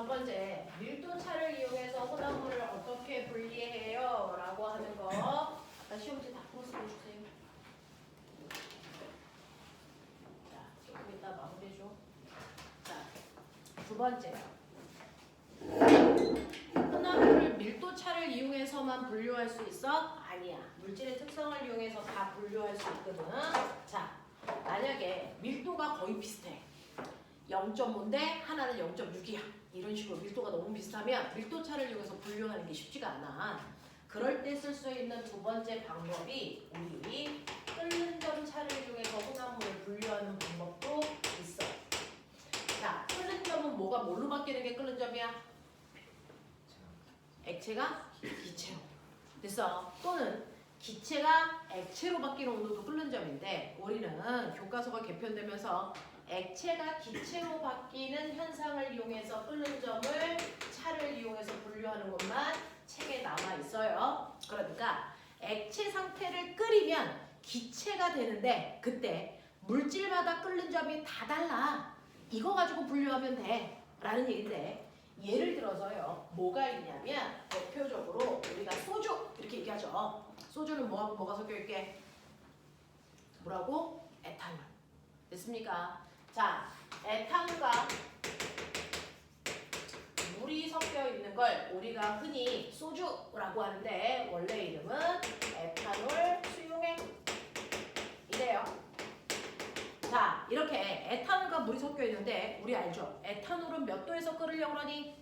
첫 번째, 밀도차를 이용해서 혼합물을 어떻게 분리해요? 라고 하는 거. 자, 시험지 다 풀어서 보여주세요. 자, 조금 이따 마무리해줘. 자, 두 번째. 혼합물을 밀도차를 이용해서만 분류할 수 있어? 아니야. 물질의 특성을 이용해서 다 분류할 수 있거든. 자, 만약에 밀도가 거의 비슷해. 0.5인데 하나는 0.6이야. 이런 식으로 밀도가 너무 비슷하면 밀도차를 이용해서 분류하는 게 쉽지가 않아. 그럴 때 쓸 수 있는 두 번째 방법이 우리 끓는 점차를 이용해서 혼합물을 분류하는 방법도 있어. 자, 끓는 점은 뭐가 뭘로 바뀌는 게 끓는 점이야? 액체가 기체로. 됐어. 또는 기체가 액체로 바뀌는 온도도 끓는 점인데 우리는 교과서가 개편되면서 액체가 기체로 바뀌는 현상을 이용해서 끓는 점을 차를 이용해서 분류하는 것만 책에 남아 있어요. 그러니까 액체 상태를 끓이면 기체가 되는데 그때 물질마다 끓는 점이 다 달라. 이거 가지고 분류하면 돼. 라는 얘기인데 예를 들어서요. 뭐가 있냐면 대표적으로 우리가 소주 이렇게 얘기하죠. 소주는 뭐하고 뭐가 섞여 있게? 뭐라고? 에탄올. 됐습니까? 자, 에탄올과 물이 섞여 있는 걸 우리가 흔히 소주라고 하는데 원래 이름은 에탄올 수용액 이래요. 자, 이렇게 에탄올과 물이 섞여 있는데 우리 알죠? 에탄올은 몇 도에서 끓으려고 그러니?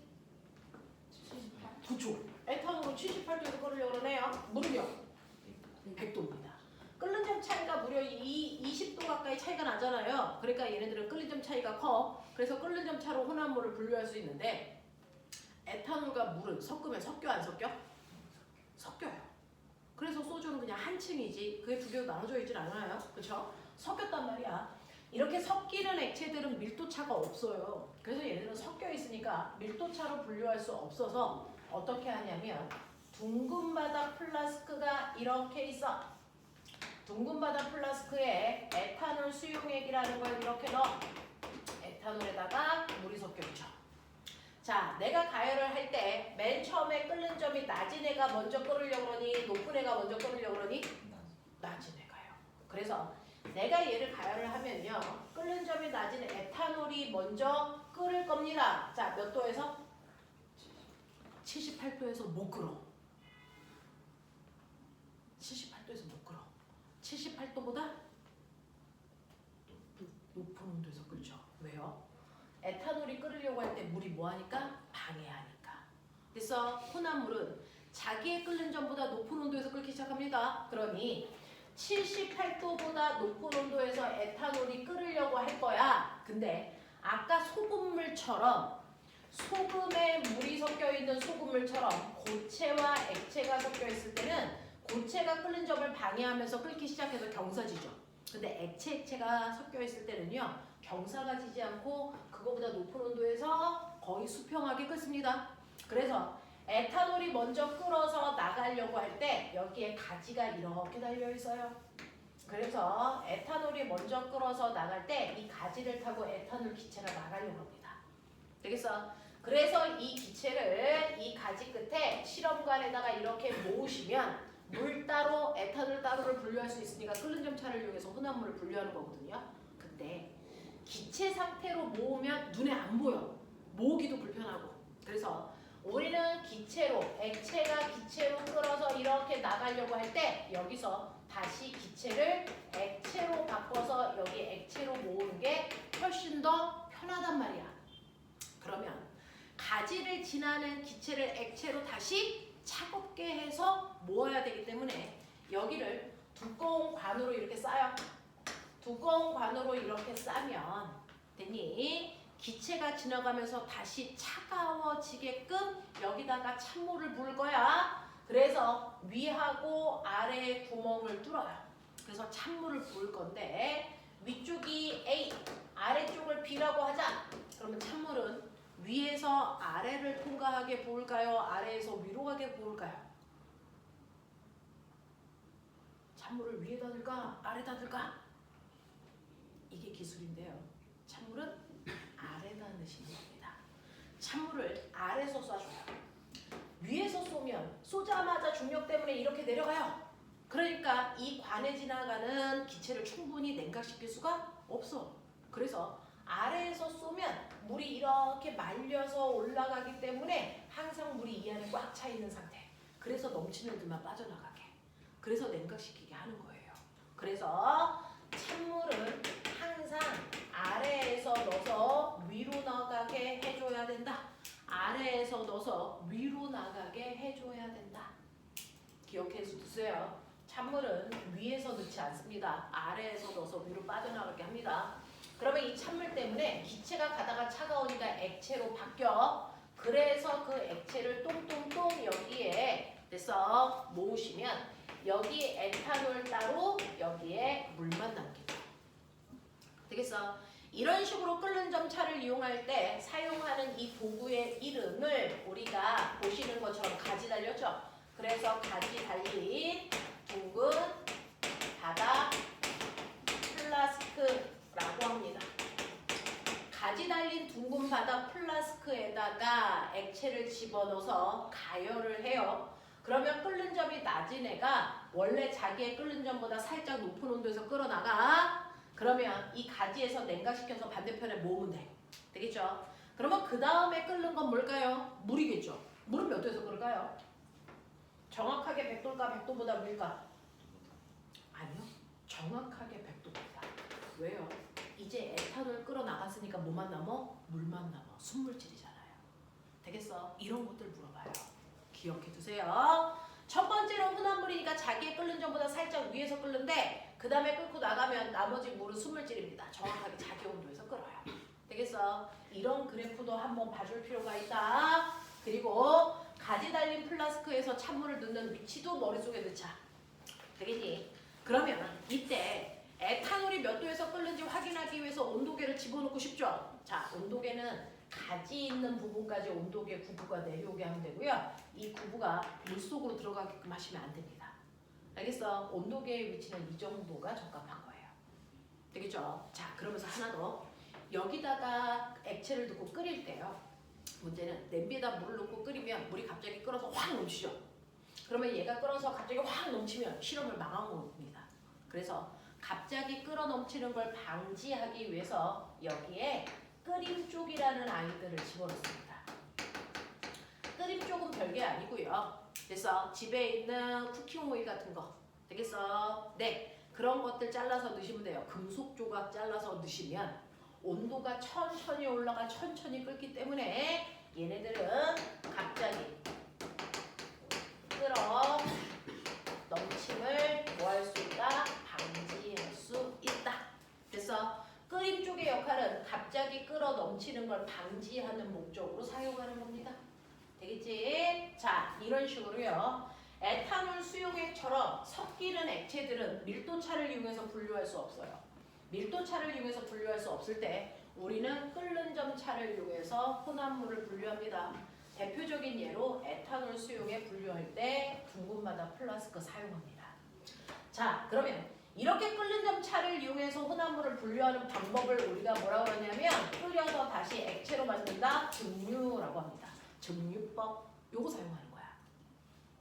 78. 그쵸. 에탄올은 78도에서 끓으려고 그러네요. 물은요? 100도입니다. 끓는 점 차이가 무려 20도 가까이 차이가 나잖아요. 그러니까 얘네들은 끓는 점 차이가 커. 그래서 끓는 점 차로 혼합물을 분류할 수 있는데 에탄올과 물은 섞으면 섞여 안 섞여? 섞여요. 그래서 소주는 그냥 한 층이지 그게 두 개로 나눠져 있진 않아요. 그렇죠? 섞였단 말이야. 이렇게 섞이는 액체들은 밀도차가 없어요. 그래서 얘네들은 섞여 있으니까 밀도차로 분류할 수 없어서 어떻게 하냐면 둥근 바닥 플라스크가 이렇게 있어. 둥근 바닥 플라스크에 에탄올 수용액이라는 걸 이렇게 넣어. 에탄올에다가 물이 섞여 있죠. 자, 내가 가열을 할 때 맨 처음에 끓는 점이 낮은 애가 먼저 끓으려고 그러니 높은 애가 먼저 끓으려고 그러니? 낮은 애가요. 그래서 내가 얘를 가열을 하면요. 끓는 점이 낮은 에탄올이 먼저 끓을 겁니다. 자, 몇 도에서? 78도에서 못 끓어. 78도에서 못 끓어. 78도보다 높은 온도에서 끓죠. 왜요? 에탄올이 끓으려고 할 때 물이 뭐하니까? 방해하니까. 그래서 혼합물은 자기의 끓는 점보다 높은 온도에서 끓기 시작합니다. 그러니 78도보다 높은 온도에서 에탄올이 끓으려고 할 거야. 근데 아까 소금물처럼 소금에 물이 섞여 있는 소금물처럼 고체와 액체가 섞여 있을 때는 고체가 끓는 점을 방해하면서 끓기 시작해서 경사지죠. 근데 액체가 섞여 있을 때는요. 경사가 지지 않고 그거보다 높은 온도에서 거의 수평하게 끓습니다. 그래서 에탄올이 먼저 끓어서 나가려고 할 때 여기에 가지가 이렇게 달려 있어요. 그래서 에탄올이 먼저 끓어서 나갈 때 이 가지를 타고 에탄올 기체가 나가려고 합니다. 되겠어? 그래서 이 기체를 이 가지 끝에 실험관에다가 이렇게 모으시면 물 따로 에탄올 따로를 분류할 수 있으니까 끓는 점 차를 이용해서 혼합물을 분류하는 거거든요. 근데 기체 상태로 모으면 눈에 안 보여. 모으기도 불편하고. 그래서 우리는 기체로, 액체가 기체로 끓어서 이렇게 나가려고 할 때 여기서 다시 기체를 액체로 바꿔서 여기 액체로 모으는 게 훨씬 더 편하단 말이야. 그러면 가지를 지나는 기체를 액체로 다시 차갑게 해서 모아야 되기 때문에 여기를 두꺼운 관으로 이렇게 싸요. 두꺼운 관으로 이렇게 싸면 되니 기체가 지나가면서 다시 차가워지게끔 여기다가 찬물을 부을 거야. 그래서 위하고 아래에 구멍을 뚫어요. 그래서 찬물을 부을 건데 위쪽이 A, 아래쪽을 B라고 하자. 그러면 찬물은 위에서 아래를 통과하게 부을까요? 아래에서 위로 가게 부을까요? 찬물을 위에다 둘까? 아래다 둘까? 이게 기술인데요. 찬물은 아래다 넣으시면 됩니다. 찬물을 아래에서 쏴줘요. 위에서 쏘면 쏘자마자 중력 때문에 이렇게 내려가요. 그러니까 이 관에 지나가는 기체를 충분히 냉각시킬 수가 없어. 그래서 아래에서 쏘면 물이 이렇게 말려서 올라가기 때문에 항상 물이 이 안에 꽉 차 있는 상태. 그래서 넘치는 들만 빠져나가게. 그래서 냉각시키게 하는 거예요. 그래서 찬물은 항상 아래에서 넣어서 위로 나가게 해줘야 된다. 아래에서 넣어서 위로 나가게 해줘야 된다. 기억해 주세요. 찬물은 위에서 넣지 않습니다. 아래에서 넣어서 위로 빠져나가게 합니다. 그러면 이 찬물 때문에 기체가 가다가 차가우니까 액체로 바뀌어. 그래서 그 액체를 똥똥똥 여기에 돼서 모으시면 여기 에탄올 따로 여기에 물만 남기죠. 되겠어? 이런 식으로 끓는 점차를 이용할 때 사용하는 이 도구의 이름을 우리가 보시는 것처럼 가지 달렸죠? 그래서 가지 달린 둥근 바다 플라스크라고 합니다. 가지 달린 둥근 바다 플라스크에다가 액체를 집어넣어서 가열을 해요. 그러면 끓는 점이 낮은 애가 원래 자기의 끓는 점보다 살짝 높은 온도에서 끓어나가. 그러면 이 가지에서 냉각시켜서 반대편에 모으면 돼. 되겠죠? 그러면 그 다음에 끓는 건 뭘까요? 물이겠죠? 물은 몇 도에서 끓을까요? 정확하게 100도일까 100도보다 물까? 아니요. 정확하게 100도입니다. 왜요? 이제 에탄올 끓어나갔으니까 뭐만 남어? 물만 남어. 순물질이잖아요. 되겠어? 이런 것들 물어봐요. 기억해 두세요. 첫 번째로 흔한 물이니까 자기의 끓는 점보다 살짝 위에서 끓는데 그 다음에 끓고 나가면 나머지 물은 순물질입니다. 정확하게 자기 온도에서 끓어요. 되겠어? 이런 그래프도 한번 봐줄 필요가 있다. 그리고 가지 달린 플라스크에서 찬물을 넣는 위치도 머릿속에 넣자. 되겠니? 그러면 이때 에탄올이 몇 도에서 끓는지 확인하기 위해서 온도계를 집어넣고 싶죠? 자, 온도계는 가지 있는 부분까지 온도계 구부가 내려오게 하면 되고요. 이 구부가 물속으로 들어가게끔 하시면 안 됩니다. 알겠어? 온도계의 위치는 이 정도가 적합한 거예요. 되겠죠? 자, 그러면서 하나 더. 여기다가 액체를 넣고 끓일 때요. 문제는 냄비에다 물을 넣고 끓이면 물이 갑자기 끓어서 확 넘치죠. 그러면 얘가 끓어서 갑자기 확 넘치면 실험을 망한 겁니다. 그래서 갑자기 끓어 넘치는 걸 방지하기 위해서 여기에 끓임 쪽이라는 아이들을 집어넣습니다. 끓임 쪽은 별게 아니고요. 그래서 집에 있는 쿠킹 오일 같은 거 되겠어? 네, 그런 것들 잘라서 넣으시면 돼요. 금속 조각 잘라서 넣으시면 온도가 천천히 올라가 천천히 끓기 때문에 얘네들은 갑자기 끓어 넘침을 뭐 할 수 있다? 방지할 수 있다. 그래서 끓임 쪽의 역할은 갑자기 끓어 넘치는 걸 방지하는 목적으로 사용하는 겁니다. 되겠지? 자, 이런 식으로요. 에탄올 수용액처럼 섞이는 액체들은 밀도차를 이용해서 분류할 수 없어요. 밀도차를 이용해서 분류할 수 없을 때 우리는 끓는 점차를 이용해서 혼합물을 분류합니다. 대표적인 예로 에탄올 수용액 분류할 때 둥근바다 플라스크 사용합니다. 자, 그러면 이렇게 끓는 점차를 이용해서 혼합물을 분류하는 방법을 우리가 뭐라고 하냐면 끓여서 다시 액체로 만든다. 증류라고 합니다. 증류법. 요거 사용하는 거야.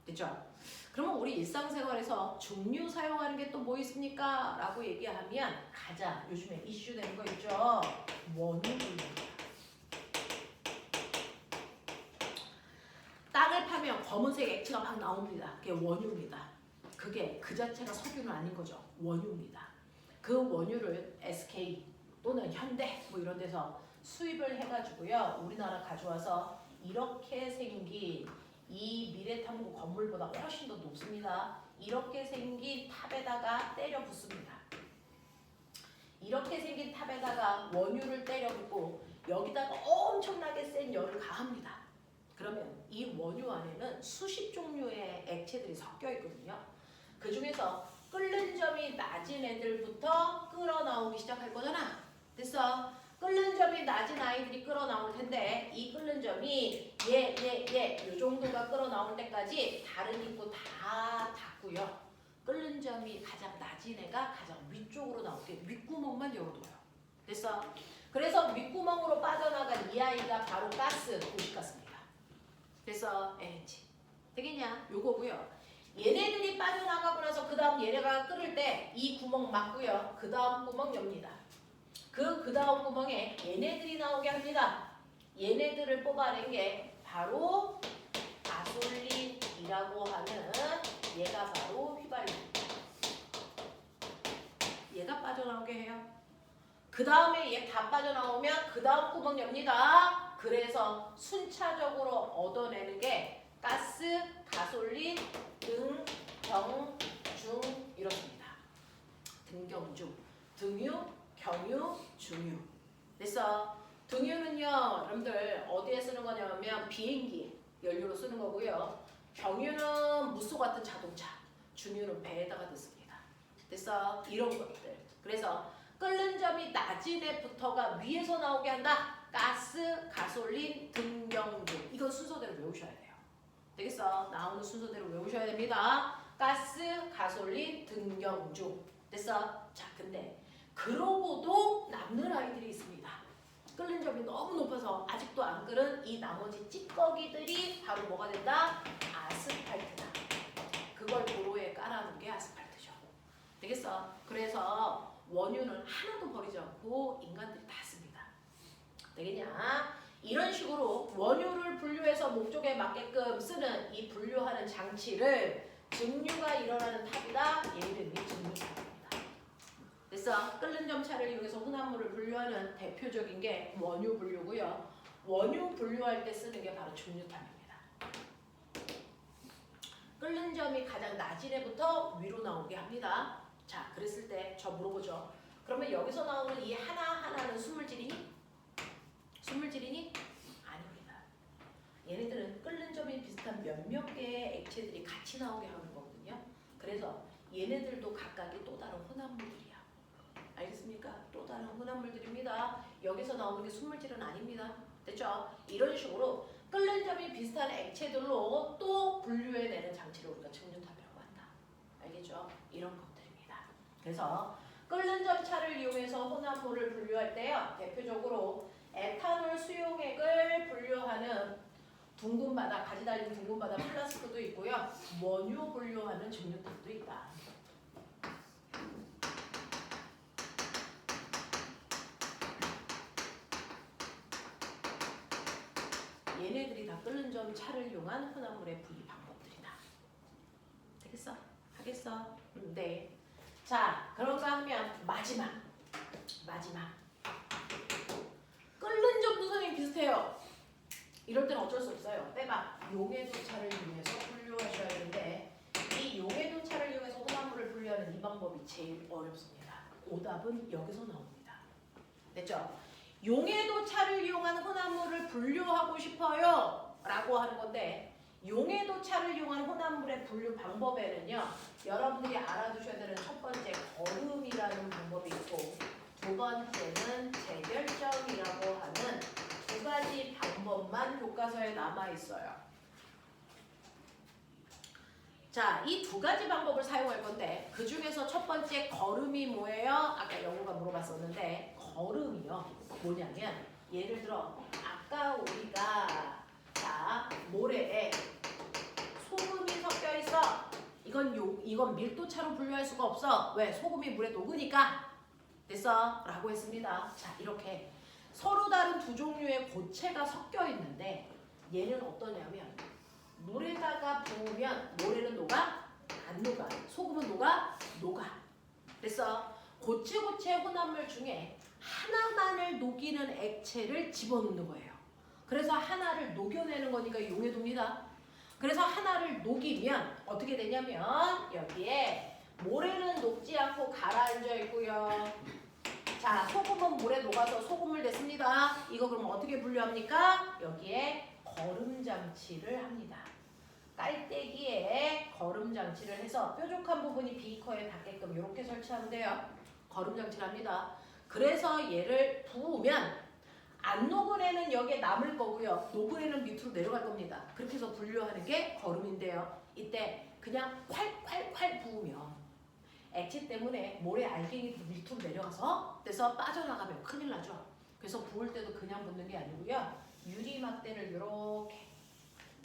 됐죠? 그러면 우리 일상생활에서 증류 사용하는 게 또 뭐 있습니까? 라고 얘기하면 가장 요즘에 이슈되는 거 있죠? 원유 분류입니다. 땅을 파면 검은색 액체가 막 나옵니다. 그게 원유입니다. 그게 그 자체가 석유는 아닌 거죠. 원유입니다. 그 원유를 SK 또는 현대 뭐 이런 데서 수입을 해가지고요. 우리나라 가져와서 이렇게 생긴 이 미래탐구 건물보다 훨씬 더 높습니다. 이렇게 생긴 탑에다가 때려 붓습니다. 이렇게 생긴 탑에다가 원유를 때려 붓고 여기다가 엄청나게 센 열을 가합니다. 그러면 이 원유 안에는 수십 종류의 액체들이 섞여 있거든요. 그 중에서 끓는 점이 낮은 애들부터 끓어 나오기 시작할 거잖아. 됐어? 끓는 점이 낮은 아이들이 끓어 나올 텐데 이 끓는 점이 이 정도가 끓어 나올 때까지 다른 입구 다 닫고요. 끓는 점이 가장 낮은 애가 가장 위쪽으로 나오게 윗구멍만 열어둬요. 됐어? 그래서 윗구멍으로 빠져나간 이 아이가 바로 가스, 도시가스입니다. 그래서 LNG. 되겠냐? 요거고요. 얘네들이 빠져나가고 나서 그 다음 얘네가 끓을 때 이 구멍 막고요. 그 다음 구멍 엽니다. 그 다음 구멍에 얘네들이 나오게 합니다. 얘네들을 뽑아낸 게 바로 가솔린이라고 하는 얘가 바로 휘발유입니다. 얘가 빠져나오게 해요. 그 다음에 얘 다 빠져나오면 그 다음 구멍 엽니다. 그래서 순차적으로 얻어내는 게 가스, 가솔린, 등, 경, 중 이렇습니다. 등경중, 등유, 경유, 중유. 그래서 등유는요, 여러분들 어디에 쓰는 거냐면 비행기 연료로 쓰는 거고요. 경유는 무쏘 같은 자동차, 중유는 배에다가 넣습니다. 그래서 이런 것들. 그래서 끓는 점이 낮은 애부터가 위에서 나오게 한다. 가스, 가솔린, 등경중. 이건 순서대로 외우셔야 돼요. 되겠어? 나오는 순서대로 외우셔야 됩니다. 가스, 가솔린, 등경중. 됐어? 자, 근데 그러고도 남는 아이들이 있습니다. 끓는 점이 너무 높아서 아직도 안 끓은 이 나머지 찌꺼기들이 바로 뭐가 된다? 아스팔트다. 그걸 도로에 깔아놓은 게 아스팔트죠. 되겠어? 그래서 원유는 하나도 버리지 않고 인간들이 다 씁니다. 되겠냐? 이런 식으로 원유를 분류해서 목적에 맞게끔 쓰는 이 분류하는 장치를 증류가 일어나는 탑이다. 얘 이름이 증류탑입니다. 그래서 끓는 점차를 이용해서 혼합물을 분류하는 대표적인 게 원유 분류고요. 원유 분류할 때 쓰는 게 바로 증류탑입니다. 끓는 점이 가장 낮은 애부터 위로 나오게 합니다. 자, 그랬을 때 저 물어보죠. 그러면 여기서 나오는 이 하나하나는 순물질이니? 순물질이니? 아닙니다. 얘네들은 끓는 점이 비슷한 몇몇 개의 액체들이 같이 나오게 하는 거거든요. 그래서 얘네들도 각각이 또 다른 혼합물들이야. 알겠습니까? 또 다른 혼합물들입니다. 여기서 나오는 게 순물질은 아닙니다. 됐죠? 이런 식으로 끓는 점이 비슷한 액체들로 또 분류해내는 장치를 우리가 증류탑이라고 한다. 알겠죠? 이런 것들입니다. 그래서 끓는 점차를 이용해서 혼합물을 분류할 때요. 대표적으로 에탄올 수용액을 분류하는 둥근 바다, 가지 달린 둥근 바다 플라스크도 있고요. 원유 분류하는 증류탑도 있다. 얘네들이 다 끓는 점 차를 이용한 혼합물의 분리 방법들이다. 되겠어? 하겠어? 네. 자, 그런가 하면 마지막. 끓는 점도 선생님 비슷해요. 이럴 때는 어쩔 수 없어요. 빼봐. 용해도차를 이용해서 분류하셔야 되는데 이 용해도차를 이용해서 혼합물을 분류하는 이 방법이 제일 어렵습니다. 오답은 여기서 나옵니다. 됐죠? 용해도차를 이용한 혼합물을 분류하고 싶어요 라고 하는 건데 용해도차를 이용한 혼합물의 분류 방법에는요. 여러분들이 알아두셔야 되는 첫 번째 거름이라는 방법이 있고 두 번째는 재결정이라고 하는 두 가지 방법만 교과서에 남아 있어요. 자, 이 두 가지 방법을 사용할 건데 그 중에서 첫 번째 거름이 뭐예요? 아까 영우가 물어봤었는데 거름이요. 뭐냐면 예를 들어 아까 우리가 자 모래에 소금이 섞여 있어. 이건 밀도차로 분류할 수가 없어. 왜? 소금이 물에 녹으니까. 됐어? 라고 했습니다. 자, 이렇게 서로 다른 두 종류의 고체가 섞여 있는데 얘는 어떠냐면 물에다가 부으면 모래는 녹아? 안 녹아. 소금은 녹아? 녹아. 그래서 고체 혼합물 중에 하나만을 녹이는 액체를 집어넣는 거예요. 그래서 하나를 녹여내는 거니까 용해도입니다. 그래서 하나를 녹이면 어떻게 되냐면 여기에 모래는 녹지 않고 가라앉아 있고요. 자, 소금은 물에 녹아서 소금물 됐습니다. 이거 그럼 어떻게 분류합니까? 여기에 거름장치를 합니다. 깔때기에 거름장치를 해서 뾰족한 부분이 비커에 닿게끔 이렇게 설치하면 돼요. 거름장치를 합니다. 그래서 얘를 부으면 안 녹은 애는 여기에 남을 거고요. 녹은 애는 밑으로 내려갈 겁니다. 그렇게 해서 분류하는 게 거름인데요. 이때 그냥 콸콸콸 부으면 액체 때문에 모래 알갱이도 밑으로 내려가서 그래서 빠져나가면 큰일 나죠. 그래서 부을 때도 그냥 붓는 게 아니고요. 유리막대를 이렇게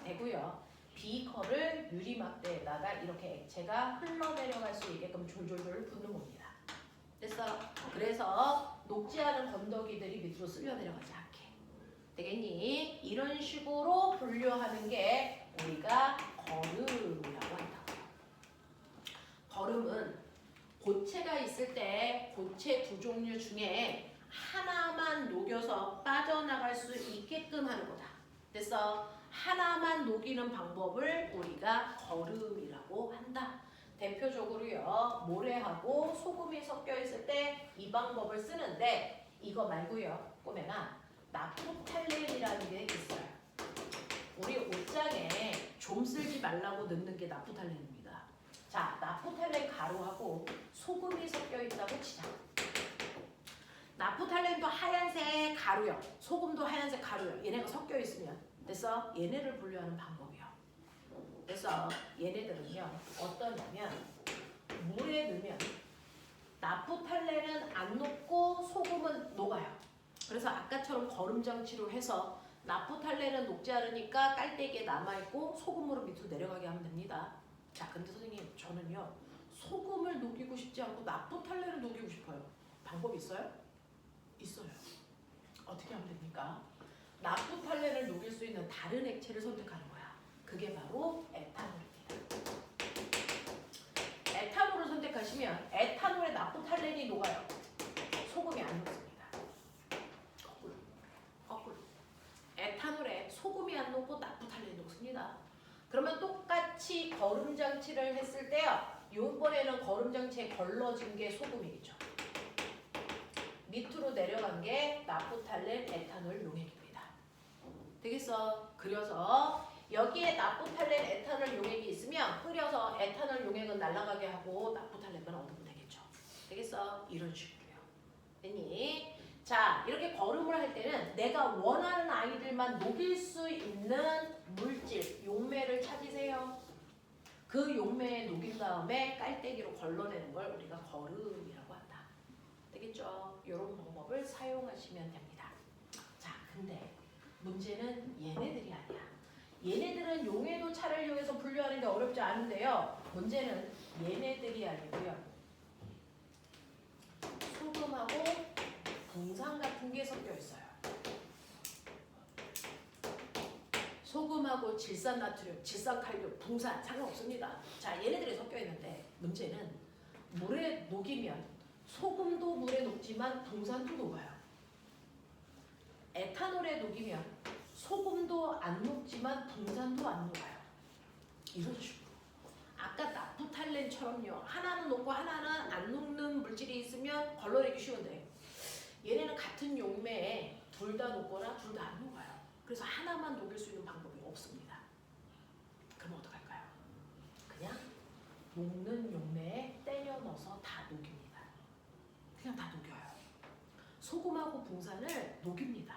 대고요. 비커를 유리막대에다가 이렇게 액체가 흘러내려갈 수 있게끔 졸졸졸 붓는 겁니다. 됐어? 그래서 녹지 않은 건더기들이 밑으로 쓸려 내려가지 않게. 되겠니? 이런 식으로 분류하는 게 우리가 거름이라고 한다고요. 거름은 고체가 있을 때 고체 두 종류 중에 하나만 녹여서 빠져나갈 수 있게끔 하는 거다. 됐어? 하나만 녹이는 방법을 우리가 거름이라고 한다. 대표적으로요, 모래하고 소금이 섞여 있을 때 이 방법을 쓰는데 이거 말고요, 꼬맹아, 나프탈렌이라는 게 있어요. 우리 옷장에 좀 쓸지 말라고 넣는 게 나프탈렌입니다. 자, 나프탈렌 가루하고 소금이 섞여 있다고 치자. 나프탈렌도 하얀색 가루요, 소금도 하얀색 가루요. 얘네가 섞여 있으면 됐어? 얘네를 분류하는 방법이요. 그래서 얘네들은요, 어떠냐면 물에 넣으면 나프탈렌은 안 녹고 소금은 녹아요. 그래서 아까처럼 거름 장치로 해서 나프탈렌은 녹지 않으니까 깔때기에 남아있고 소금으로 밑으로 내려가게 하면 됩니다. 자, 근데 선생님, 저는요, 소금을 녹이고 싶지 않고 나프탈렌을 녹이고 싶어요. 방법 있어요? 있어요. 어떻게 하면 됩니까? 나프탈렌을 녹일 수 있는 다른 액체를 선택하는 거야. 그게 바로 에탄올입니다. 에탄올을 선택하시면 에탄올에 나프탈렌이 녹아요. 소금이 안 녹습니다. 거꾸로. 에탄올에 소금이 안 녹고 나프탈렌이 녹습니다. 그러면 똑같이 거름 장치를 했을 때요, 이번에는 거름 장치에 걸러진 게 소금이겠죠. 밑으로 내려간 게 나프탈렌 에탄올 용액입니다. 되겠어? 그려서 여기에 나프탈렌 에탄올 용액이 있으면 끓여서 에탄올 용액은 날아가게 하고 나프탈렌만 얻으면 되겠죠. 되겠어? 이런 식으로요. 됐니? 자, 이렇게 거름을 할 때는 내가 원하는 아이들만 녹일 수 있는 물질, 용매를 찾으세요. 그 용매에 녹인 다음에 깔때기로 걸러내는 걸 우리가 거름이라고 한다. 되겠죠? 이런 방법을 사용하시면 됩니다. 자, 근데 문제는 얘네들이 아니야. 얘네들은 용해도 차를 이용해서 분류하는 게 어렵지 않은데요. 문제는 얘네들이 아니고요. 소금하고 붕산 같은 게 섞여 있어요. 소금하고 질산나트륨, 질산칼륨, 붕산 상관없습니다. 자, 얘네들이 섞여 있는데 문제는 물에 녹이면 소금도 물에 녹지만 붕산도 녹아요. 에탄올에 녹이면 소금도 안 녹지만 붕산도 안 녹아요. 이런 식으로. 아까 나프탈렌처럼요. 하나는 녹고 하나는 안 녹는 물질이 있으면 걸러내기 쉬운데 얘네는 같은 용매에 둘 다 녹거나 둘 다 안 녹아요. 그래서 하나만 녹일 수 있는 방법이 없습니다. 그럼 어떡할까요? 그냥 녹는 용매에 때려 넣어서 다 녹입니다. 그냥 다 녹여요. 소금하고 붕산을 녹입니다.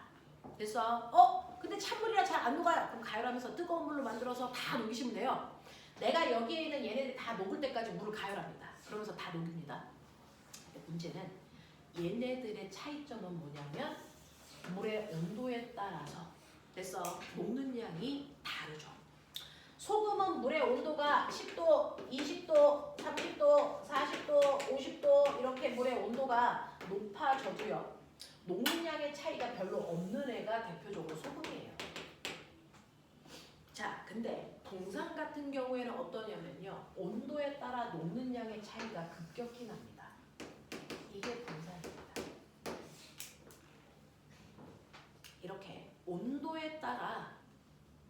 그래서 근데 찬물이라 잘 안 녹아요. 그럼 가열하면서 뜨거운 물로 만들어서 다 녹이시면 돼요. 내가 여기에 있는 얘네들이 다 녹을 때까지 물을 가열합니다. 그러면서 다 녹입니다. 근데 문제는 얘네들의 차이점은 뭐냐면 물의 온도에 따라서 그래서 녹는 양이 다르죠. 소금은 물의 온도가 10도, 20도, 30도, 40도, 50도 이렇게 물의 온도가 높아져도요. 녹는 양의 차이가 별로 없는 애가 대표적으로 소금이에요. 자, 근데 붕산 같은 경우에는 어떠냐면요. 온도에 따라 녹는 양의 차이가 급격히 납니다. 이게 붕산입니다. 이렇게 온도에 따라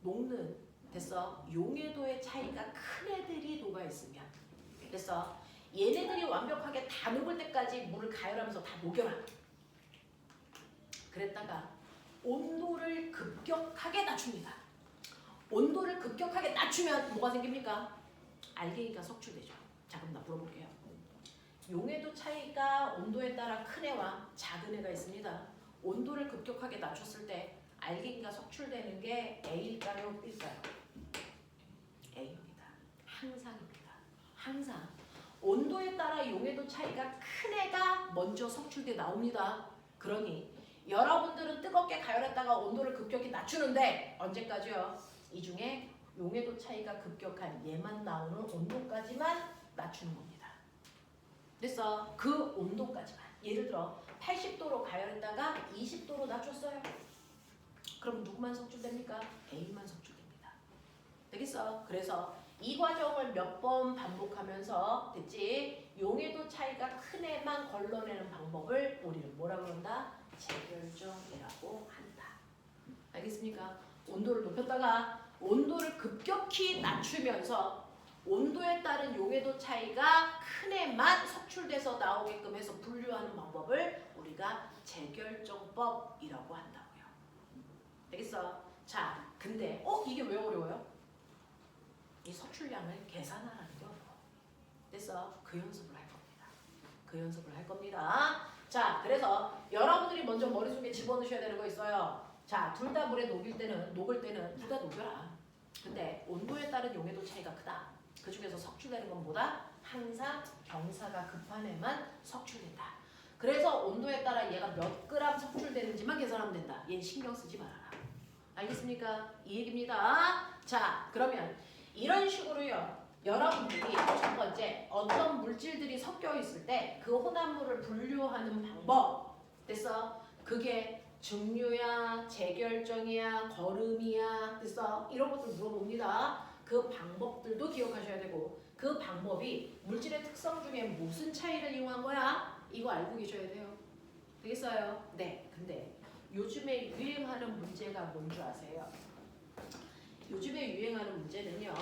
녹는 됐어. 용해도의 차이가 큰 애들이 녹아 있으면 그래서 얘네들이 완벽하게 다 녹을 때까지 물을 가열하면서 다 녹여라. 그랬다가 온도를 급격하게 낮춥니다. 온도를 급격하게 낮추면 뭐가 생깁니까? 알갱이가 석출되죠. 자, 그럼 나 물어볼게요. 용해도 차이가 온도에 따라 큰 애와 작은 애가 있습니다. 온도를 급격하게 낮췄을 때 알갱이가 석출되는 게 A일까요? B일까요? A입니다. 항상입니다. 항상 온도에 따라 용해도 차이가 큰 애가 먼저 석출돼 나옵니다. 그러니 여러분들은 뜨겁게 가열했다가 온도를 급격히 낮추는데 언제까지요? 이 중에 용해도 차이가 급격한 얘만 나오는 온도까지만 낮추는 겁니다. 그래서 그 온도까지만. 예를 들어 80도로 가열했다가 20도로 낮췄어요. 그럼 누구만 석출됩니까? A만 석출됩니다. 되겠어? 그래서 이 과정을 몇 번 반복하면서 됐지? 용해도 차이가 큰 애만 걸러내는 방법을 우리는 뭐라 그런다? 재결정이라고 한다. 알겠습니까? 온도를 높였다가 온도를 급격히 낮추면서 온도에 따른 용해도 차이가 큰 애만 석출돼서 나오게끔 해서 분류하는 방법을 우리가 재결정법이라고 한다고요. 되겠어? 자, 근데 이게 왜 어려워요? 이 석출량을 계산하라는 게 어려워. 그래서 그 연습을 할 겁니다. 그 연습을 할 겁니다. 자, 그래서 여러분들이 먼저 머릿속에 집어넣으셔야 되는 거 있어요. 자, 둘 다 물에 녹을 때는 둘 다 녹여라. 근데 온도에 따른 용해도 차이가 크다. 그 중에서 석출되는 건 뭐다? 항상 경사가 급한 애만 석출된다. 그래서 온도에 따라 얘가 몇 그램 석출되는지만 계산하면 된다. 얘는 신경 쓰지 말아라. 알겠습니까? 이 얘기입니다. 자, 그러면 이런 식으로요. 여러분들이 첫 번째 어떤 물질들이 섞여 있을 때 그 혼합물을 분류하는 방법 됐어? 그게 증류야, 재결정이야, 거름이야 됐어? 이런 것들 물어봅니다. 그 방법들도 기억하셔야 되고 그 방법이 물질의 특성 중에 무슨 차이를 이용한 거야? 이거 알고 계셔야 돼요. 되겠어요? 네. 근데 요즘에 유행하는 문제가 뭔지 아세요? 요즘에 유행하는 문제는요.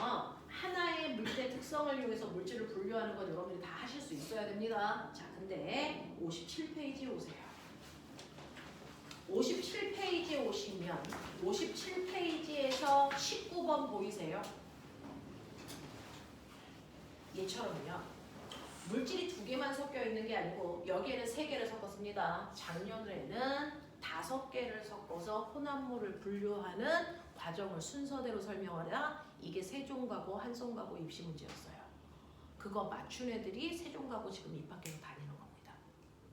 하나의 물질의 특성을 이용해서 물질을 분류하는 건 여러분들이 다 하실 수 있어야 됩니다. 자, 근데 57페이지에 오세요. 57페이지에 오시면 57페이지에서 19번 보이세요? 얘처럼요. 물질이 두 개만 섞여 있는 게 아니고 여기에는 세 개를 섞었습니다. 작년에는 5개를 섞어서 혼합물을 분류하는 과정을 순서대로 설명하라. 이게 세종가고 한송가고 입시 문제였어요. 그거 맞춘 애들이 세종가고 지금 입학해서 다니는 겁니다.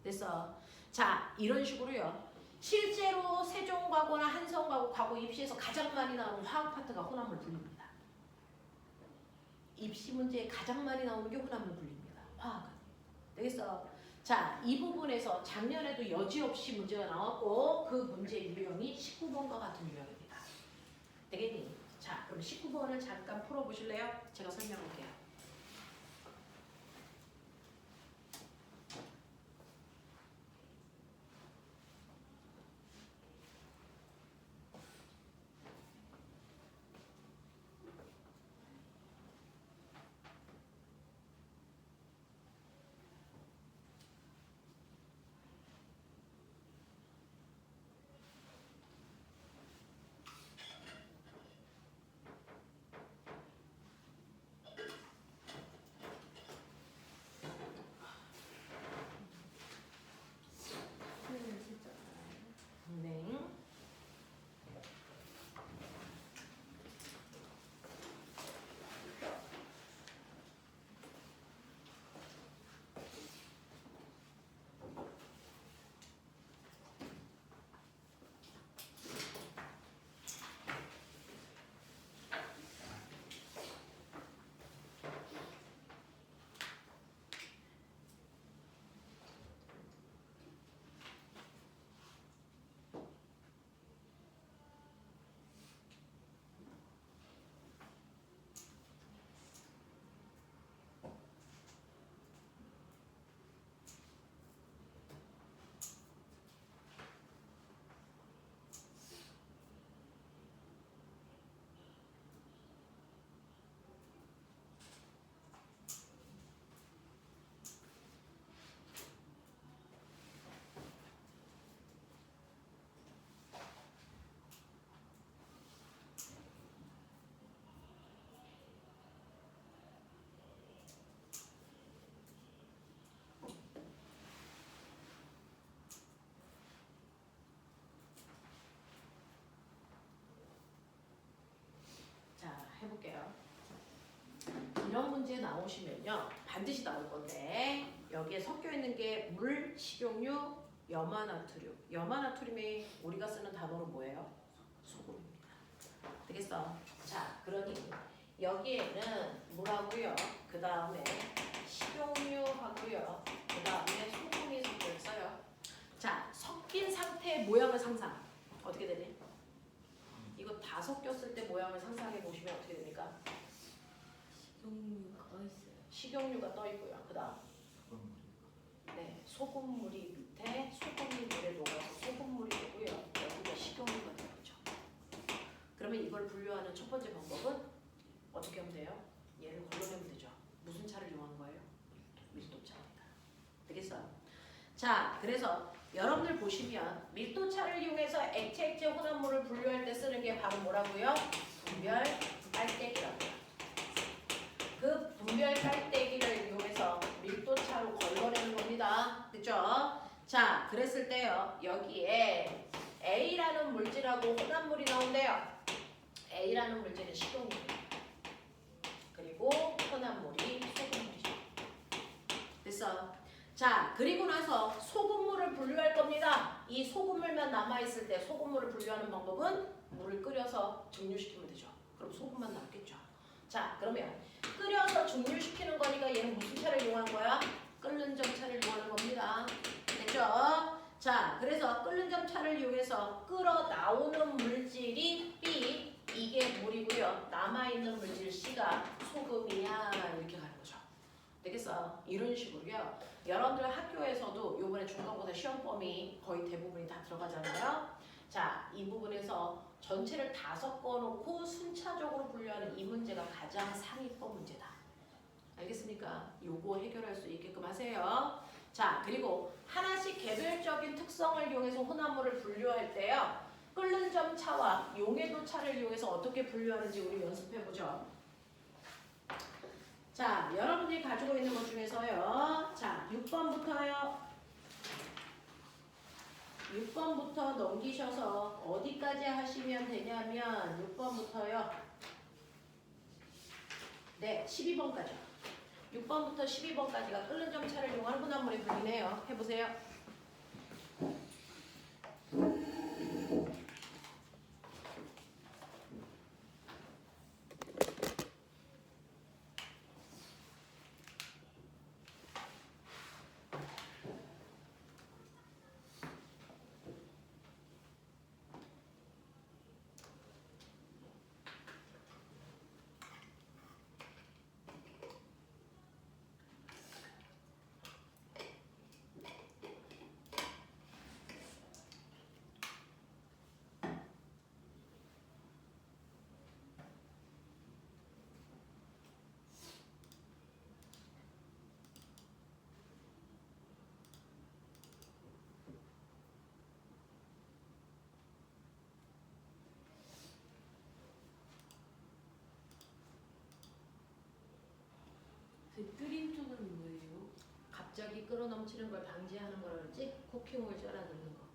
그래서 자, 이런 식으로요. 실제로 세종가고나 한송가고 과거 입시에서 가장 많이 나오는 화학 파트가 혼합물 분류입니다. 입시 문제에 가장 많이 나오는 게 혼합물 분류입니다. 화학은. 되겠어? 자, 이 부분에서 작년에도 여지없이 문제가 나왔고 그 문제 유형이 19번과 같은 유형입니다. 되겠니? 자, 그럼 19번을 잠깐 풀어보실래요? 제가 설명할게요. 네. 해볼게요. 이런 문제 나오시면요. 반드시 나올 건데 여기에 섞여 있는 게 물, 식용유, 염화나트륨. 염화나트륨이 우리가 쓰는 단어로 뭐예요? 소금입니다. 되겠어? 자, 그러니 여기에는 물하고요. 그 다음에 식용유하고요. 그 다음에 소금이 섞여 있어요. 자, 섞인 상태의 모양을 상상. 어떻게 되니? 이거 다 섞였을 때 모양을 상상해 보시면 어떻게 됩니까? 식용유가 있어요. 식용유가 떠 있고요. 그 다음 네, 소금물이 밑에 소금이 물에 녹아서 소금물이 되고요. 여기가 식용유가 되겠죠. 그러면 이걸 분류하는 첫 번째 방법은 어떻게 하면 돼요? 얘를 걸러내면 되죠. 무슨 차를 이용하는 거예요? 밀도차입니다. 되겠어요? 자, 그래서 여러분들 보시면 밀도차를 이용해서 액체 혼합물을 분류할 때 쓰는 게 바로 뭐라고요? 분별 깔때기라고요. 그 분별 깔때기를 이용해서 밀도차로 걸러내는 겁니다. 그죠? 자, 그랬을 때요. 여기에 A라는 물질하고 혼합물이 나온대요. A라는 물질은 식용유. 그리고 혼합물이 소금물이죠. 됐어? 자, 그리고 나서 소금물을 분류할 겁니다. 이 소금물만 남아있을 때 소금물을 분류하는 방법은 물을 끓여서 증류시키면 되죠. 그럼 소금만 남겠죠. 자, 그러면 끓여서 증류시키는 거니까 얘는 무슨 차를 이용하는 거야? 끓는 점차를 이용하는 겁니다. 됐죠? 자, 그래서 끓는 점차를 이용해서 끓어 나오는 물질이 B, 이게 물이고요. 남아있는 물질 C가 소금이야. 이렇게 가는 거죠. 되겠어? 이런 식으로요. 여러분들 학교에서도 요번에 중간고사 시험 범위 거의 대부분이 다 들어가잖아요. 자, 이 부분에서 전체를 다 섞어놓고 순차적으로 분류하는 이 문제가 가장 상위권 문제다. 알겠습니까? 요거 해결할 수 있게끔 하세요. 자, 그리고 하나씩 개별적인 특성을 이용해서 혼합물을 분류할 때요. 끓는 점 차와 용해도 차를 이용해서 어떻게 분류하는지 우리 연습해보죠. 자, 여러분들이 가지고 있는 것 중에서요. 자, 6번부터요. 6번부터 넘기셔서 어디까지 하시면 되냐면 6번부터요. 네, 12번까지. 6번부터 12번까지가 끓는 점차를 이용한 혼합물의 분류네요. 해보세요. 그 끓인 쪽은 뭐예요? 갑자기 끓어 넘치는 걸 방지하는 거라 그러지? 쿠킹오일 쩔어 넣는 거.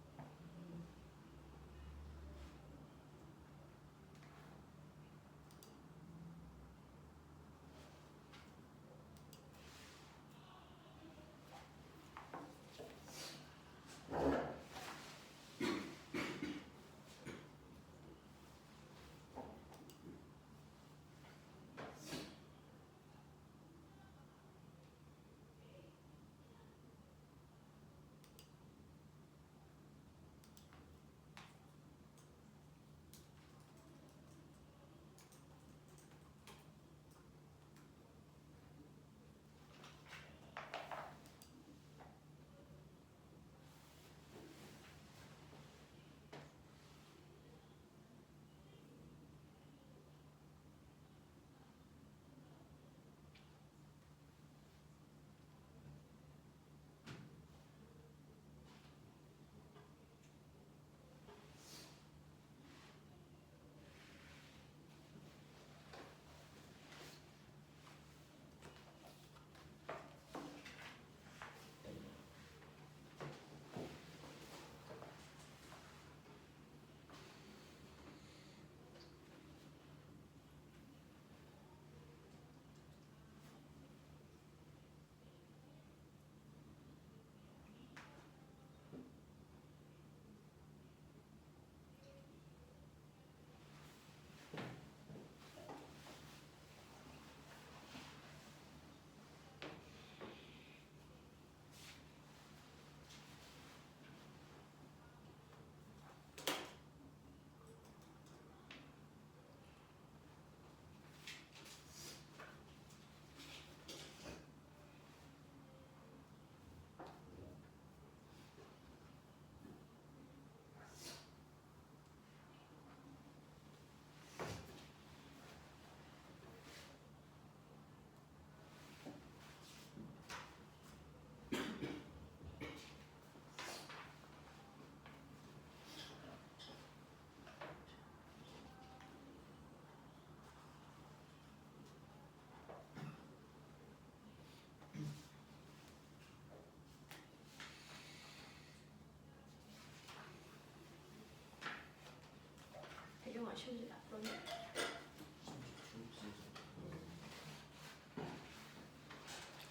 아쉬운데 그런데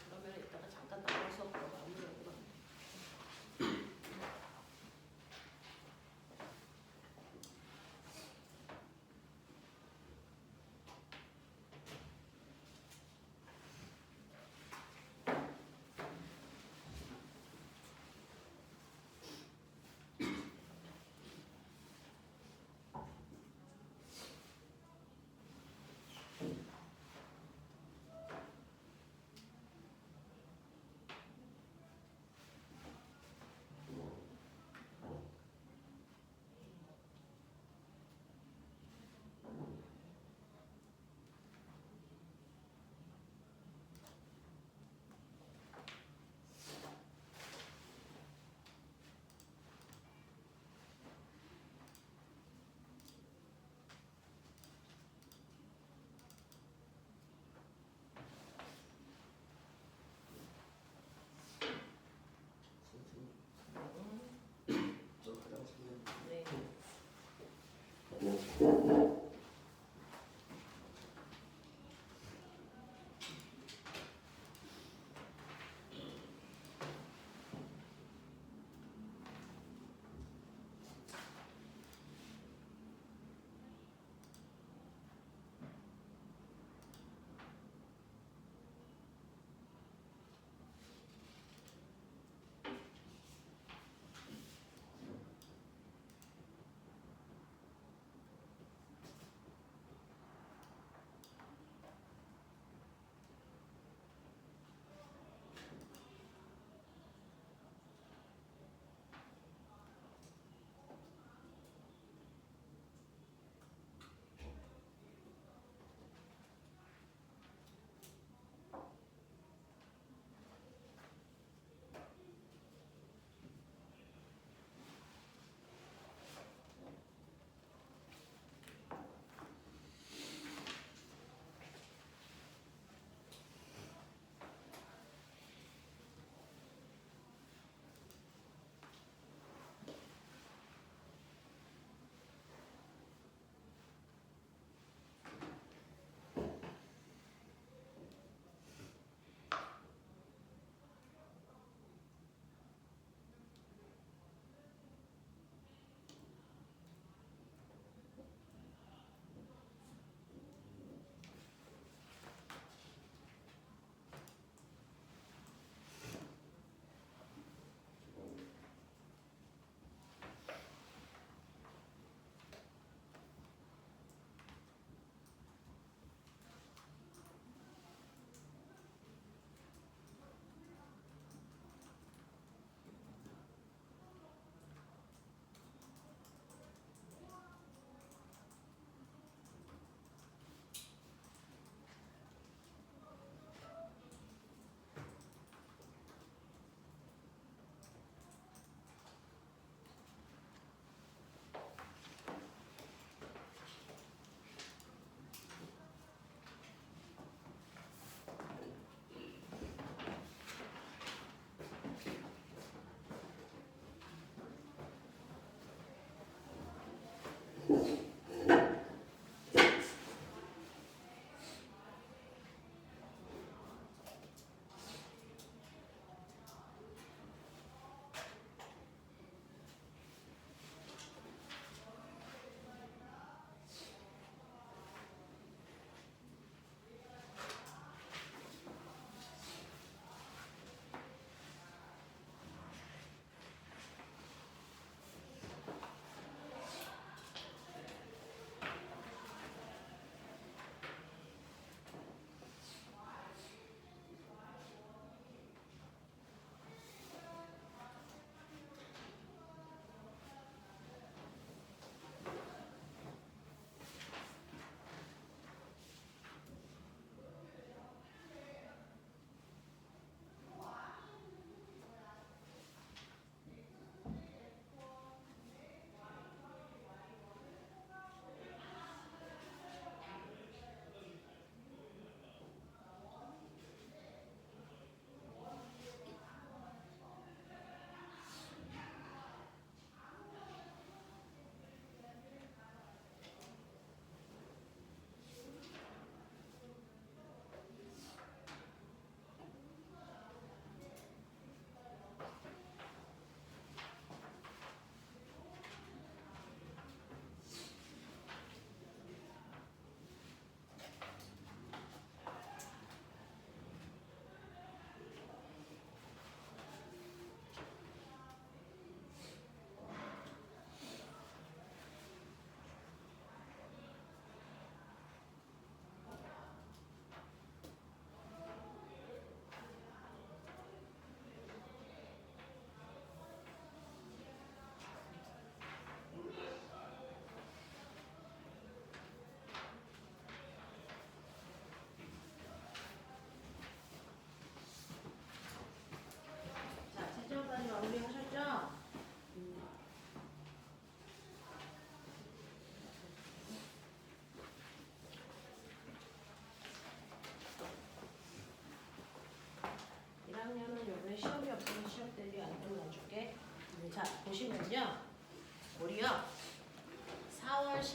그러면 이따가 잠깐 나와서 마무리하고 네.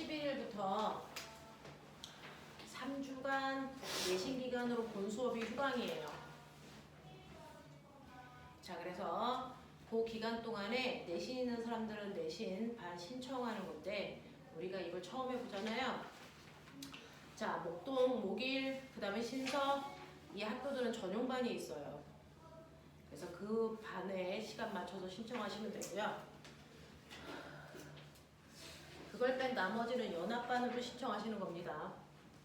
11일부터 3주간 내신 기간으로 본 수업이 휴강이에요. 자, 그래서 그 기간 동안에 내신 있는 사람들은 내신 반 신청하는 건데 우리가 이걸 처음 해보잖아요. 자, 목동, 목일, 그 다음에 신서 이 학교들은 전용반이 있어요. 그래서 그 반에 시간 맞춰서 신청하시면 되고요. 그걸 뺀 나머지는 연합반으로 신청하시는 겁니다.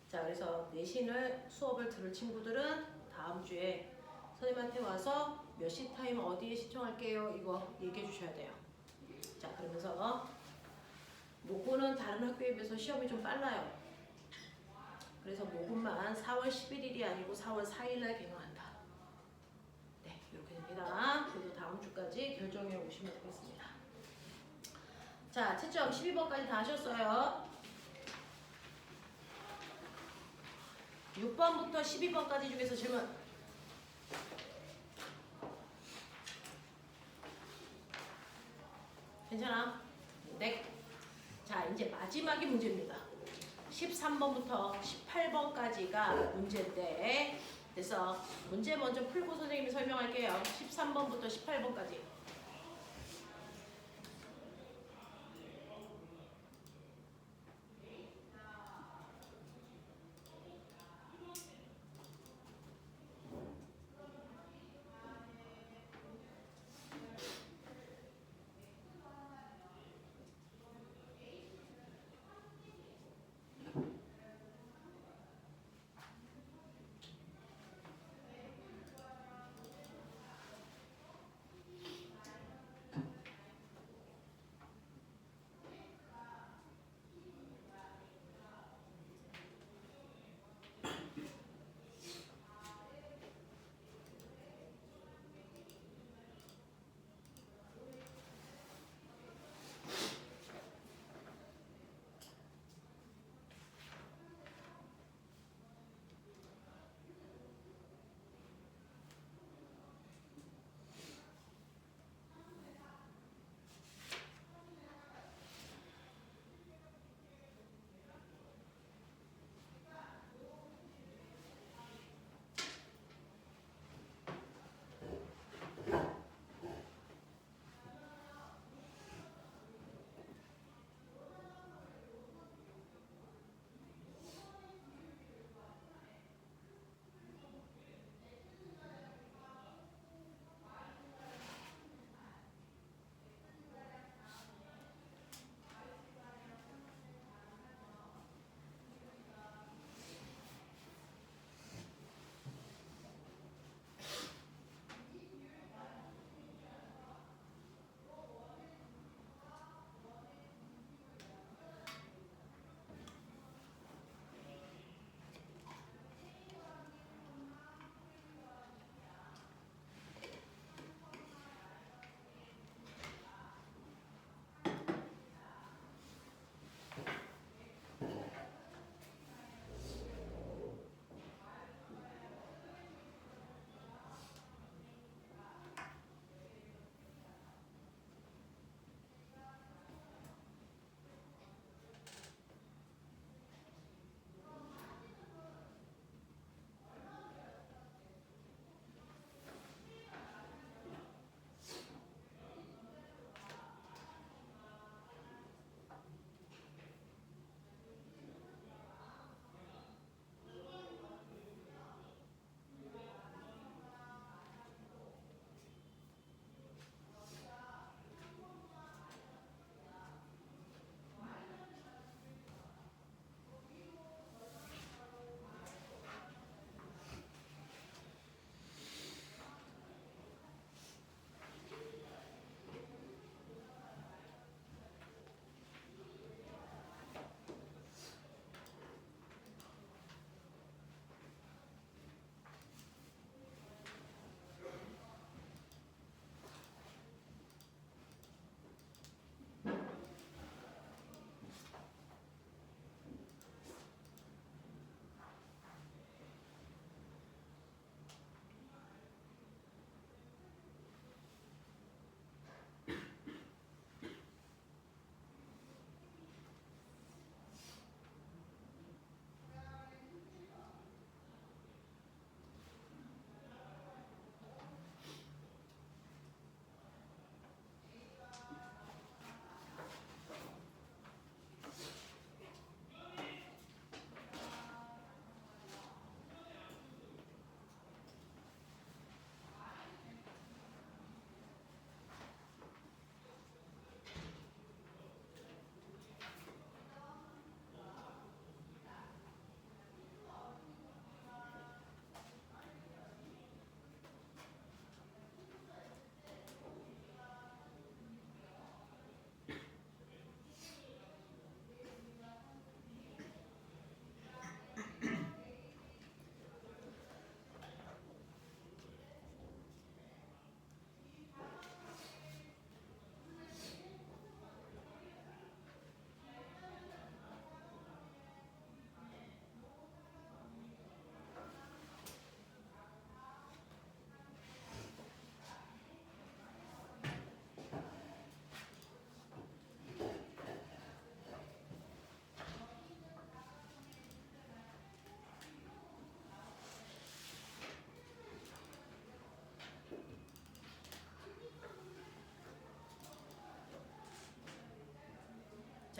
자, 그래서 내신을 수업을 들을 친구들은 다음 주에 선생님한테 와서 몇 시 타임 어디에 신청할게요 이거 얘기해 주셔야 돼요. 자, 그러면서 모고는 다른 학교에 비해서 시험이 좀 빨라요. 그래서 모고만 4월 11일이 아니고 4월 4일날 개강한다. 네, 이렇게 됩니다. 그래도 다음 주까지 결정해 오시면 되겠습니다. 자, 채점 12번까지 다 하셨어요. 6번부터 12번까지 중에서 질문. 괜찮아? 네. 자, 이제 마지막이 문제입니다. 13번부터 18번까지가 문제인데, 그래서 문제 먼저 풀고 선생님이 설명할게요. 13번부터 18번까지.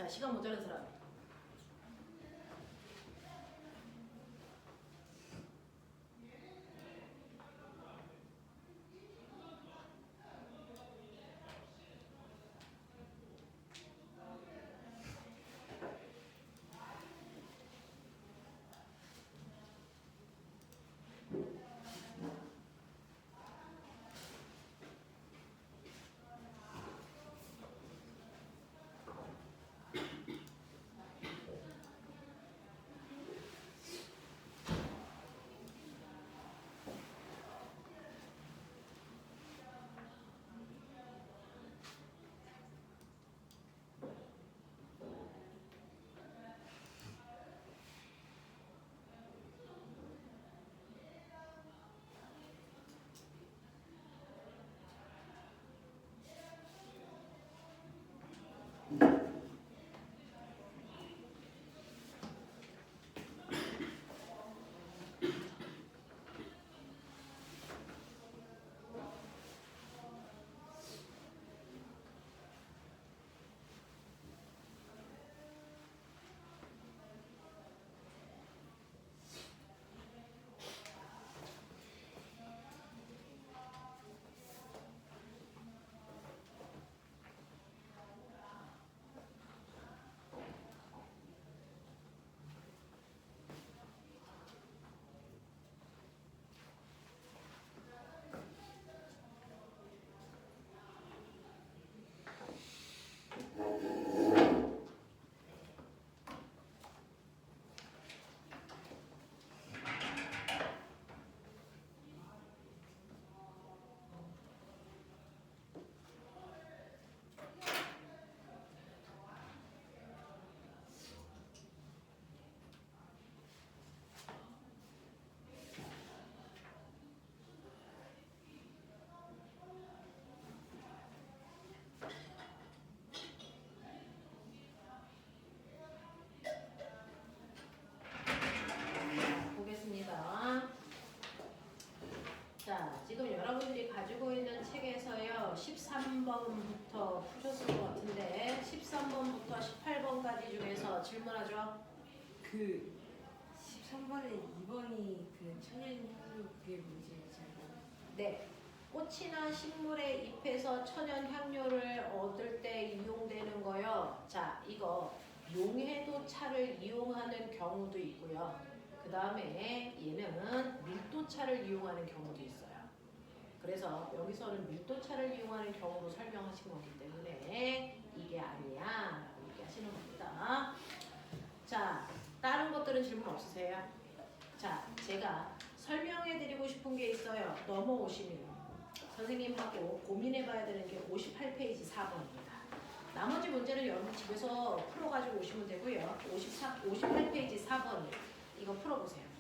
자, 시간 모자란 사람. 보겠습니다. 자, 지금 여러분들이 가지고 있는 책에서요, 13번부터 푸셨을 것 같은데, 13번부터 18번까지 중에서 질문하죠? 그 13번에 2번이 그 천연향료 그게 뭐지? 잘 네. 꽃이나 식물의 잎에서 천연 향료를 얻을 때 이용되는 거요. 자, 이거 용해도차를 이용하는 경우도 있고요. 그 다음에 얘는 밀도차를 이용하는 경우도 있어요. 그래서 여기서는 밀도차를 이용하는 경우로 설명하신 거기 때문에 이게 아니야 라고 얘기하시는 겁니다. 자, 다른 것들은 질문 없으세요? 자, 제가 설명해드리고 싶은 게 있어요. 넘어오시면 선생님하고 고민해봐야 되는 게 58페이지 4번입니다. 나머지 문제는 여러분 집에서 풀어가지고 오시면 되고요. 58페이지 4번 이거 풀어보세요.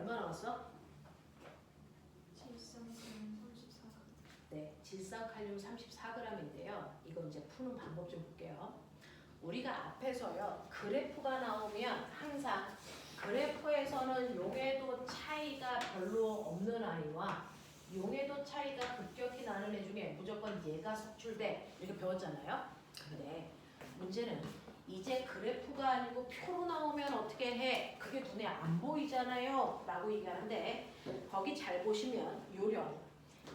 얼마 나왔어? 질산칼륨 34g. 네, 질산칼륨 34g인데요. 이거 이제 푸는 방법 좀 볼게요. 우리가 앞에서요, 그래프가 나오면 항상 그래프에서는 용해도 차이가 별로 없는 아이와 용해도 차이가 급격히 나는 애 중에 무조건 얘가 속출돼 이렇게 배웠잖아요. 근데 문제는 이제 그래프가 아니고 표로 나오면 어떻게 해? 그게 눈에 안 보이잖아요 라고 얘기하는데 거기 잘 보시면 요령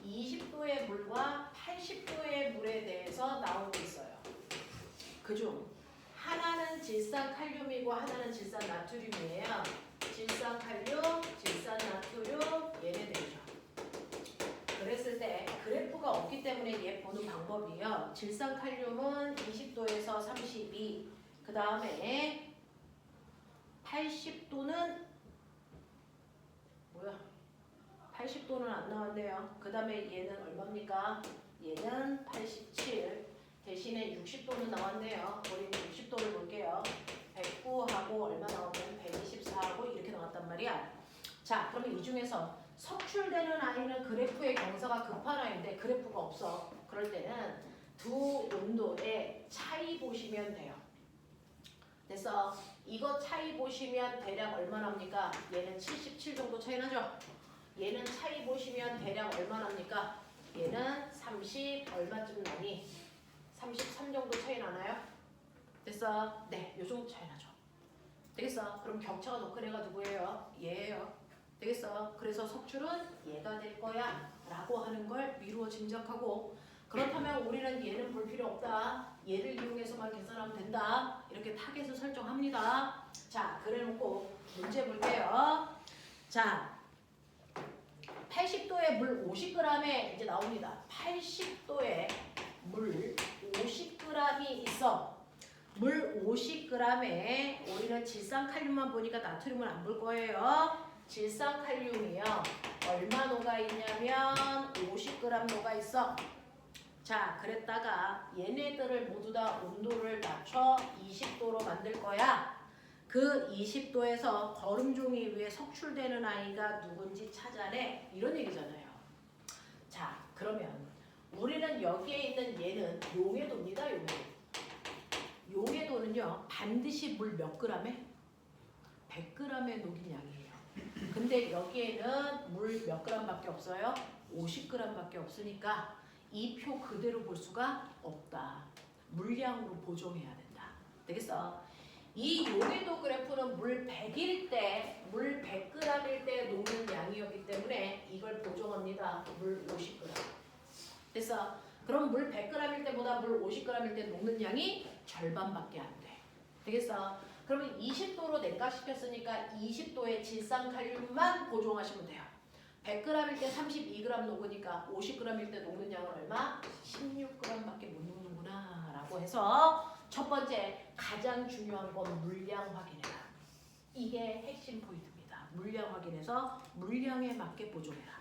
20도의 물과 80도의 물에 대해서 나오고 있어요. 그중 하나는 질산칼륨이고 하나는 질산나트륨이에요. 질산칼륨, 질산나트륨 얘네들이죠. 그랬을 때 그래프가 없기 때문에 얘 보는 방법이요. 질산칼륨은 20도에서 32, 그 다음에 80도는 뭐야? 80도는 안 나왔네요. 그 다음에 얘는 얼마입니까? 얘는 87. 대신에 60도는 나왔네요. 우리는 60도를 볼게요. 109하고 얼마 나오면 124하고 이렇게 나왔단 말이야. 자, 그러면 이 중에서 석출되는 아이는 그래프의 경사가 급한 아이인데 그래프가 없어. 그럴 때는 두 온도의 차이 보시면 돼요. 그래서 이거 차이 보시면 대략 얼마 납니까? 얘는 77 정도 차이 나죠? 얘는 차이 보시면 대략 얼마 납니까? 얘는 30 얼마쯤 나니? 33 정도 차이 나나요? 됐어? 네, 요 정도 차이 나죠. 되겠어? 그럼 격차가 더 큰 애가 누구예요? 얘예요. 되겠어? 그래서 석출은 얘가 될 거야 라고 하는 걸 미루어 짐작하고 그렇다면 우리는 얘는 볼 필요 없다. 얘를 이용해서만 계산하면 된다. 이렇게 타겟을 설정합니다. 자, 그래놓고 문제 볼게요. 자, 80도에 물 50g에 이제 나옵니다. 80도에 물 50g이 있어. 물 50g에 우리는 질산칼륨만 보니까 나트륨을 안 볼 거예요. 질산칼륨이요. 얼마 녹아 있냐면 50g 녹아 있어. 자, 그랬다가 얘네들을 모두 다 온도를 낮춰 20도로 만들 거야. 그 20도에서 거름종이 위에 석출되는 아이가 누군지 찾아내. 이런 얘기잖아요. 자, 그러면 우리는 여기에 있는 얘는 용해도입니다. 용해도. 용해도는요. 반드시 물 몇 그램에? 100g의 녹인 양이에요. 근데 여기에는 물 몇 그램밖에 없어요? 50g밖에 없으니까 이 표 그대로 볼 수가 없다. 물량으로 보정해야 된다. 되겠어? 이 용해도 그래프는 물 100일 때, 물 100g일 때 녹는 양이었기 때문에 이걸 보정합니다. 물 50g. 됐어? 그럼 물 100g일 때보다 물 50g일 때 녹는 양이 절반밖에 안 돼. 되겠어? 그러면 20도로 냉각시켰으니까 20도의 질산칼륨만 보정하시면 돼요. 100g일 때 32g 녹으니까 50g일 때 녹는 양은 얼마? 16g밖에 못 녹는구나 라고 해서 첫 번째 가장 중요한 건 물량 확인해라. 이게 핵심 포인트입니다. 물량 확인해서 물량에 맞게 보정해라.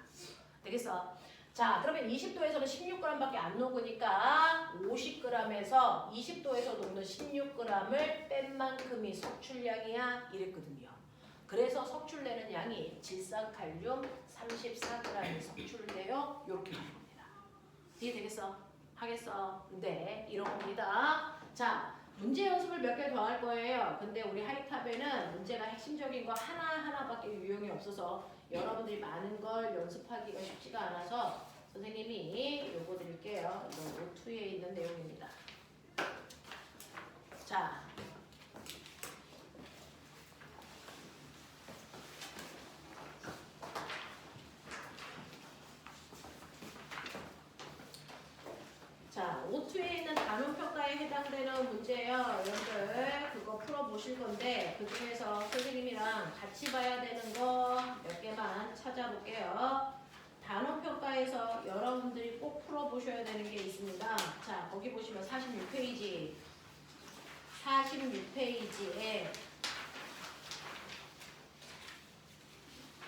되겠어? 자, 그러면 20도에서는 16g밖에 안 녹으니까 50g에서 20도에서 녹는 16g을 뺀 만큼이 석출량이야 이랬거든요. 그래서 석출되는 양이 질산칼륨 34g이 석출돼요. 이렇게 가는 겁니다. 이해되겠어? 하겠어? 네, 이런 겁니다. 자, 문제 연습을 몇 개 더 할 거예요. 근데 우리 하이탑에는 문제가 핵심적인 거 하나하나밖에 유형이 없어서 여러분들이 많은 걸 연습하기가 쉽지가 않아서 선생님이 요거 드릴게요. 이거 O2에 있는 내용입니다. 자, O2에 있는 단원평가에 해당되는 문제예요. 여러분들 그거 풀어보실 건데 그 중에서 선생님이랑 같이 봐야 되는 거 몇 개만 찾아볼게요. 단원평가에서 여러분들이 꼭 풀어보셔야 되는 게 있습니다. 자, 거기 보시면 46페이지 46페이지에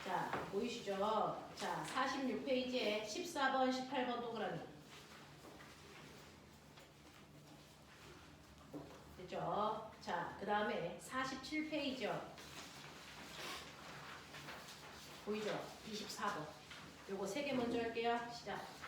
자, 보이시죠? 자, 46페이지에 14번, 18번 동그라미 됐죠? 자, 그 다음에 47페이지요. 보이죠? 24번. 요거 3개 먼저 할게요. 시작.